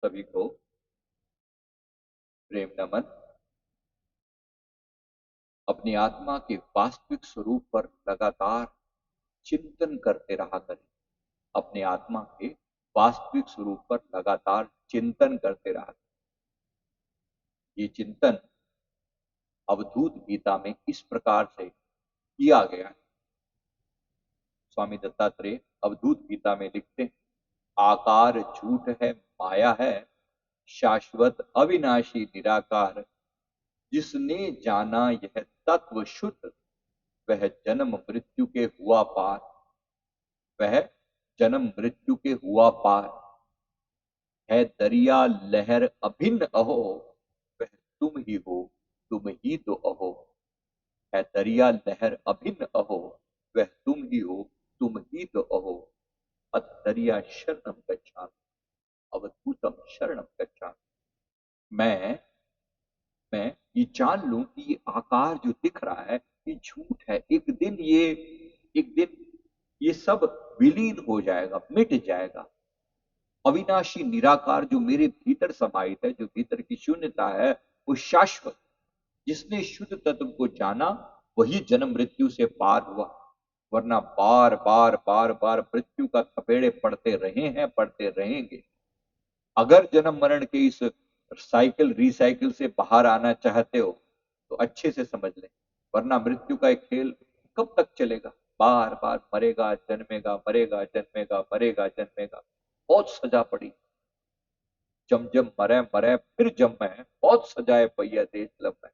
सभी को प्रेम नमन। अपनी आत्मा के वास्तविक स्वरूप पर लगातार चिंतन करते रहा करें। अपने आत्मा के वास्तविक स्वरूप पर लगातार चिंतन करते रहा करें। ये चिंतन अवधूत गीता में इस प्रकार से किया गया है। स्वामी दत्तात्रेय अवधूत गीता में लिखते हैं, आकार झूठ है, माया है, शाश्वत अविनाशी निराकार, जिसने जाना यह तत्व शुद्ध, वह जन्म मृत्यु के हुआ पार। वह जन्म मृत्यु के हुआ पार है। दरिया लहर अभिन्न अहो, वह तुम ही हो, तुम ही तो अहो। है दरिया लहर अभिन्न अहो, वह तुम ही हो, तुम ही तो अहो। अतदरिया शरणम गच्छामि, अवधूतम शरणम गच्छामि। मैं ये जान लूं कि ये आकार जो दिख रहा है ये झूठ है। एक दिन ये सब विलीन हो जाएगा, मिट जाएगा। अविनाशी निराकार जो मेरे भीतर समाहित है, जो भीतर की शून्यता है, वो शाश्वत। जिसने शुद्ध तत्व को जाना वही जन्म मृत्यु से पार हुआ, वरना बार बार बार बार मृत्यु का थपेड़े पड़ते रहे हैं, पड़ते रहेंगे। अगर जन्म मरण के इस साइकिल रिसाइकिल से बाहर आना चाहते हो तो अच्छे से समझ लें, वरना मृत्यु का एक खेल कब तक चलेगा। बार बार मरेगा जन्मेगा, मरेगा जन्मेगा, मरेगा जन्मेगा। बहुत सजा पड़ी, जम जम मरे मरे फिर जन्मे, बहुत सजाए पहिया देश लम्बे।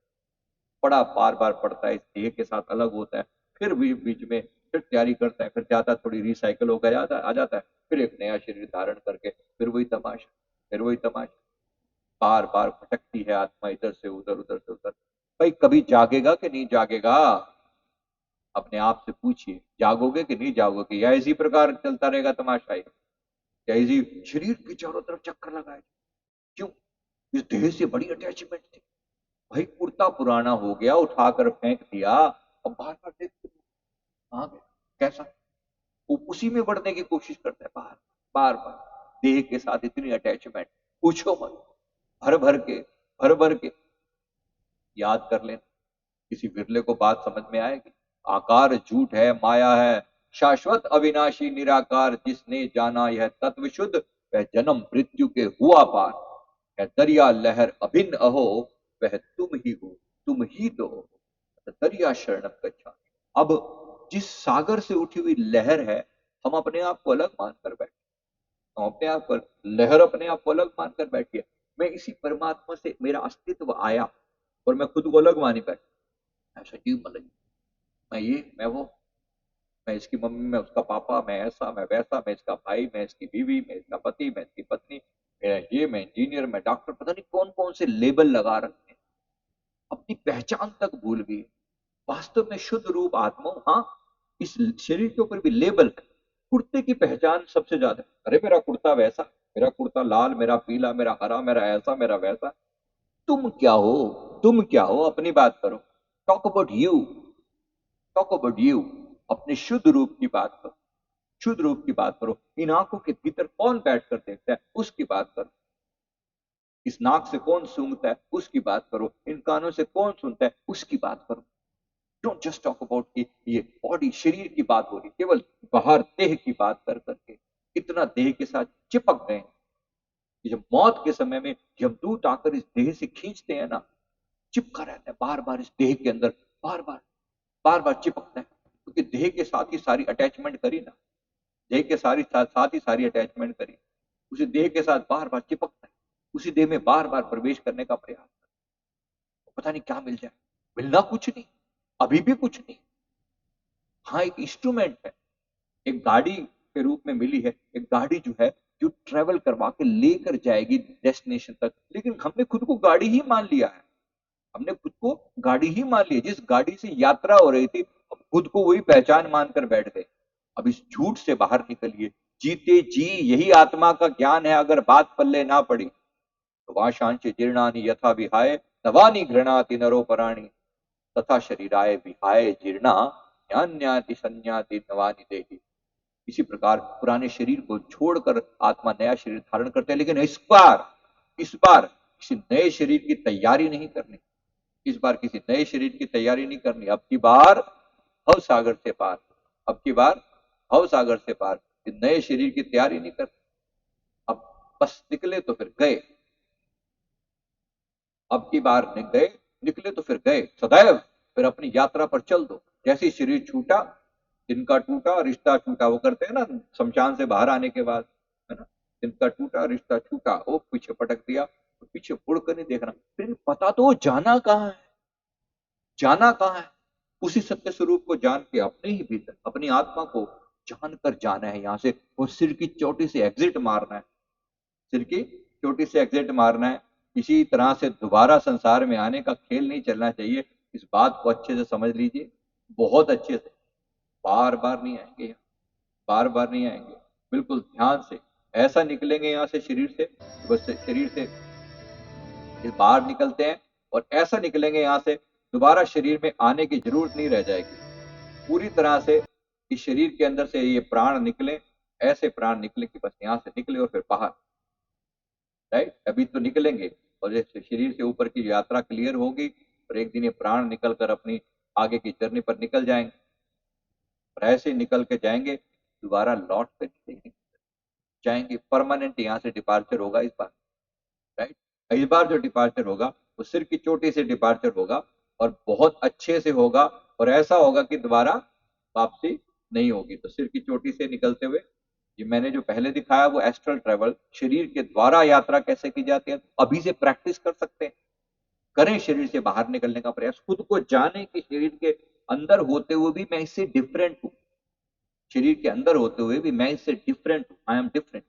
पड़ा बार बार पड़ता है, इस देह के साथ अलग होता है, फिर भी बीच में फिर तैयारी करता है, फिर जाता थोड़ी रिसाइकिल होकर आ जाता है, फिर एक नया शरीर धारण करके फिर वही तमाशा, फिर वही तमाशा। बार बार भटकती है आत्मा इधर से उधर, उधर से उधर। भाई कभी जागेगा कि नहीं जागेगा? अपने आप से पूछिए, जागोगे कि नहीं जागोगे, या इसी प्रकार चलता रहेगा तमाशा, या इसी शरीर के चारों तरफ चक्कर लगाए? क्यों? इस देह से बड़ी अटैचमेंट थी। भाई कुर्ता पुराना हो गया, उठाकर फेंक दिया, अब बार बार देखते कहां गया, कैसा, वो उसी में बढ़ने की कोशिश करता है। बार बार बार देह के साथ इतनी अटैचमेंट, पूछो मत। भर भर के, भर भर के याद कर लेना, किसी विरले को बात समझ में आएगी। आकार झूठ है, माया है, शाश्वत अविनाशी निराकार, जिसने जाना यह तत्व शुद्ध, वह जन्म मृत्यु के हुआ पार। है दरिया लहर अभिन्न अहो, वह तुम ही हो, तुम ही तो हो। दरिया शरणम गच्छामि। अब जिस सागर से उठी हुई लहर है, हम अपने आप को अलग मानकर बैठे, हम अपने आप को लहर, अपने आप को अलग मानकर बैठिए। मैं इसी परमात्मा से मेरा अस्तित्व आया और मैं खुद को अलग मानी बैठा। मैं सजीव मलंग, मैं ये, मैं वो, मैं इसकी मम्मी, मैं उसका पापा, मैं ऐसा, मैं वैसा, मैं इसका भाई, मैं इसकी बीवी, मैं इसका पति, मैं इसकी पत्नी, मैं ये, मैं इंजीनियर, मैं डॉक्टर, पता नहीं कौन कौन से लेबल लगा रखे हैं। अपनी पहचान तक भूल गई। वास्तव में शुद्ध रूप आत्मा, हाँ, इस शरीर के ऊपर भी लेबल है। कुर्ते की पहचान सबसे ज्यादा, अरे मेरा कुर्ता वैसा, मेरा कुर्ता लाल, मेरा पीला, मेरा हरा, मेरा ऐसा, मेरा वैसा। तुम क्या हो? तुम क्या हो? अपनी बात करो। Talk about you, talk about you. अपने शुद्ध रूप की बात करो, शुद्ध रूप की बात करो। इन आंखों के भीतर कौन बैठ कर देखता है, उसकी बात करो। इस नाक से कौन सूंघता है, उसकी बात करो। इन कानों से कौन सुनता है, उसकी बात करो। डोंट जस्ट टॉक अबाउट कि ये बॉडी, शरीर की बात हो रही, केवल बाहर देह की बात कर करके इतना देह के साथ चिपक गए कि जब मौत के समय में यमदूत आकर इस देह से खींचते हैं ना, चिपका रहता है बार बार इस देह के अंदर, बार बार, बार बार चिपकता है, क्योंकि देह के साथ ही सारी अटैचमेंट करी ना, देह के साथ ही सारी अटैचमेंट करी, उसी देह के साथ बार बार चिपकता है, उसी देह में बार बार प्रवेश करने का प्रयास करता है। पता नहीं क्या मिल जाए, मिलना कुछ नहीं, अभी भी कुछ नहीं। हाँ, एक इंस्ट्रूमेंट है, एक गाड़ी के रूप में मिली है, एक गाड़ी जो है जो ट्रेवल करवा के लेकर जाएगी डेस्टिनेशन तक। लेकिन हमने खुद को गाड़ी ही मान लिया है, हमने खुद को गाड़ी ही मान लिया। जिस गाड़ी से यात्रा हो रही थी, हम खुद को वही पहचान मानकर बैठ गए। अब इस झूठ से बाहर निकलिए। जीते जी यही आत्मा का ज्ञान है। अगर बात पल्ले ना पड़ी तो वाशांश जीर्णानि यथा विहाय, नवानि घृणाति नरोपराणि, तथा शरीराय विहाय जीर्णा, ज्ञान्याति संज्ञाति नवानि देहि। इसी प्रकार पुराने शरीर को छोड़कर आत्मा नया शरीर धारण करते हैं, लेकिन इस बार इस बार किसी नए शरीर की तैयारी नहीं करनी, इस बार किसी नए शरीर की तैयारी नहीं करनी। अब की बार भव सागर से पार, अब की बार भव सागर से पार, नए शरीर की तैयारी नहीं करनी। अब बस निकले तो फिर गए, अब की बार गए, निकले तो फिर गए सदैव, फिर अपनी यात्रा पर चल दो। जैसे शरीर छूटा, जिनका टूटा रिश्ता छूटा, वो करते हैं ना शमशान से बाहर आने के बाद, है ना, जिनका टूटा रिश्ता छूटा, वो पीछे पटक दिया, तो पीछे मुड़ कर नहीं देखना। फिर पता तो जाना कहाँ है, जाना कहाँ है, उसी सत्य स्वरूप को जान के अपने ही भीतर अपनी आत्मा को जान कर जाना है यहाँ से, और सिर की चोटी से एग्जिट मारना है, सिर की चोटी से एग्जिट मारना है। किसी तरह से दोबारा संसार में आने का खेल नहीं चलना चाहिए। इस बात को अच्छे से समझ लीजिए, बहुत अच्छे से। बार बार नहीं आएंगे यहाँ, बार बार नहीं आएंगे, बिल्कुल ध्यान से ऐसा निकलेंगे यहाँ से शरीर से, बस शरीर से बाहर निकलते हैं और ऐसा निकलेंगे यहाँ से, दोबारा शरीर में आने की जरूरत नहीं रह जाएगी। पूरी तरह से इस शरीर के अंदर से ये प्राण निकले, ऐसे प्राण निकले कि बस यहाँ से निकले और फिर बाहर, राइट। अभी तो निकलेंगे और ये शरीर से ऊपर की यात्रा क्लियर होगी, और एक दिन ये प्राण निकल कर अपनी आगे की जर्नी पर निकल जाएंगे, और ऐसे ही निकल के जाएंगे, दोबारा लौट कर नहीं जाएंगे। परमानेंट यहाँ से डिपार्चर होगा इस बार, राइट। इस बार जो डिपार्चर होगा वो सिर की चोटी से डिपार्चर होगा, और बहुत अच्छे से होगा, और ऐसा होगा कि दोबारा वापसी नहीं होगी। तो सिर की चोटी से निकलते हुए, ये मैंने जो पहले दिखाया वो एस्ट्रल ट्रेवल, शरीर के द्वारा यात्रा कैसे की जाती है, अभी से प्रैक्टिस कर सकते हैं। करें शरीर से बाहर निकलने का प्रयास, खुद को जाने कि शरीर के अंदर होते हुए भी मैं इससे डिफरेंट हूं, शरीर के अंदर होते हुए भी मैं इससे डिफरेंट हूं, आई एम डिफरेंट।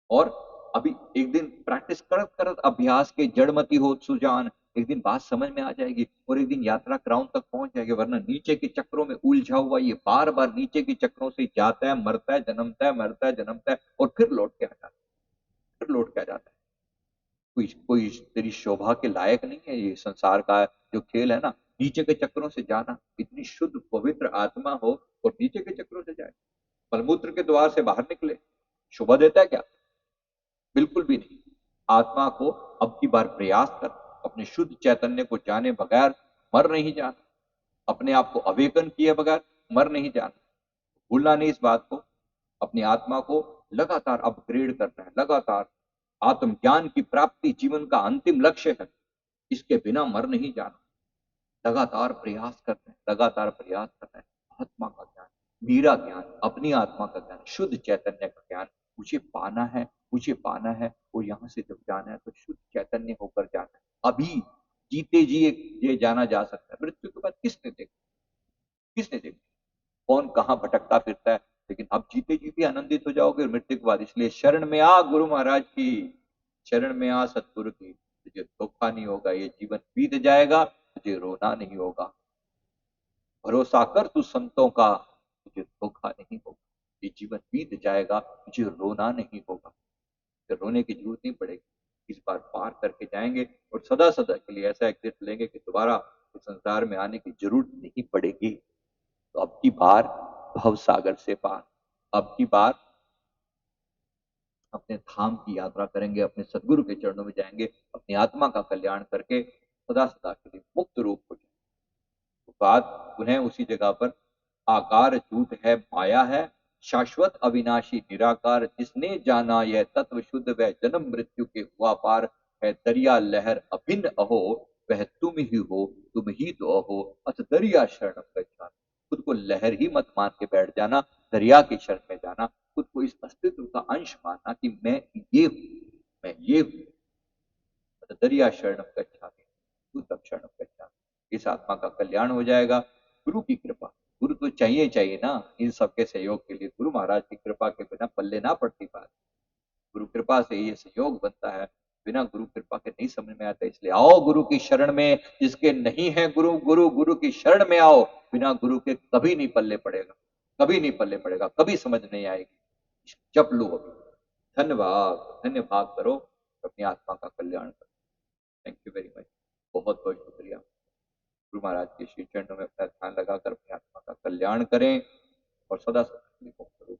और अभी एक दिन प्रैक्टिस करत करत अभ्यास के जड़मती हो सुजान, एक दिन बात समझ में आ जाएगी, और एक दिन यात्रा क्राउन तक पहुंच जाएगी। वरना नीचे के चक्रों में उलझा हुआ ये बार बार नीचे के चक्रों से जाता है, मरता है, जन्मता है, मरता है, जन्मता है, और फिर लौट के आ जाता है, फिर लौट के आ जाता है। कोई कोई तेरी शोभा के लायक नहीं है ये संसार का जो खेल है ना, नीचे के चक्रों से जाना। इतनी शुद्ध पवित्र आत्मा हो और नीचे के चक्रों से जाए, मलमूत्र के द्वार से बाहर निकले, शोभा देता है क्या? बिल्कुल भी नहीं। आत्मा को अब की बार प्रयास कर, अपने शुद्ध चैतन्य को जाने बगैर मर नहीं जाना, अपने आप को अवेकन किए बगैर मर नहीं जाना। भूलना नहीं इस बात को, अपनी आत्मा को लगातार अपग्रेड करना है, लगातार। आत्मज्ञान की प्राप्ति जीवन का अंतिम लक्ष्य है, इसके बिना मर नहीं जाना। लगातार प्रयास करना है, लगातार प्रयास करना है। आत्मा का ज्ञान, मेरा ज्ञान, अपनी आत्मा का ज्ञान, शुद्ध चैतन्य का ज्ञान मुझे पाना है, मुझे पाना है। और यहाँ से जब जाना है तो शुद्ध चैतन्य होकर जाना है। अभी जीते जी ये जाना जा सकता है, मृत्यु के बाद किसने देखा, किसने देखा, कौन कहाँ भटकता फिरता है। लेकिन अब जीते जी भी आनंदित हो जाओगे मृत्यु के बाद। इसलिए शरण में आ गुरु महाराज की, शरण में आ सतगुरु की, तुझे धोखा नहीं होगा, ये जीवन बीत जाएगा, तुझे रोना नहीं होगा। भरोसा कर तू संतों का, तुझे धोखा नहीं होगा। ये जीवन बीत जाएगा, तुझे रोना नहीं होगा, तो रोने की जरूरत नहीं पड़ेगी। इस बार पार करके जाएंगे और सदा सदा के लिए ऐसा एग्जिट लेंगे कि दोबारा इस संसार में आने की जरूरत नहीं पड़ेगी। तो अब की बार भव सागर से पार, अब की बार अपने धाम की यात्रा करेंगे, अपने सदगुरु के चरणों में जाएंगे, अपनी आत्मा का कल्याण करके सदा सदा के लिए मुक्त रूप हो जाएंगे। तो बात पुनः उसी जगह पर, आकार झूठ है माया है, शाश्वत अविनाशी निराकार, जिसने जाना यह तत्व शुद्ध वह जन्म मृत्यु के हुआ पार, है दरिया लहर अभिन्न अहो, वह तुम ही हो, तुम ही तो अहो, अथ दरिया शरण गच्छामि। खुद को लहर ही मत मान के बैठ जाना, दरिया की शरण में जाना, खुद को इस अस्तित्व का अंश मानना कि मैं ये हूं, मैं ये हूं। अथ दरिया शरण गच्छामि, तू तब शरण गच्छामि। इस आत्मा का कल्याण हो जाएगा, गुरु की कृपा। गुरु तो चाहिए चाहिए ना इन सबके सहयोग के लिए, गुरु महाराज की कृपा के बिना पल्ले ना पड़ती बात। गुरु कृपा से ये सहयोग बनता है, बिना गुरु कृपा के नहीं समझ में आता। इसलिए आओ गुरु की शरण में, जिसके नहीं है गुरु, गुरु गुरु की शरण में आओ। बिना गुरु के कभी नहीं पल्ले पड़ेगा, कभी नहीं पल्ले पड़ेगा, कभी समझ नहीं आएगी। जप लो अभी, धन्यवाद, धन्य भाग करो, अपनी आत्मा का कल्याण करो। थैंक यू वेरी मच, बहुत बहुत शुक्रिया। गुरु महाराज के श्री चरणों में अपना ध्यान लगाकर अपनी आत्मा का कल्याण करें और सदा सदा मुक्त रूप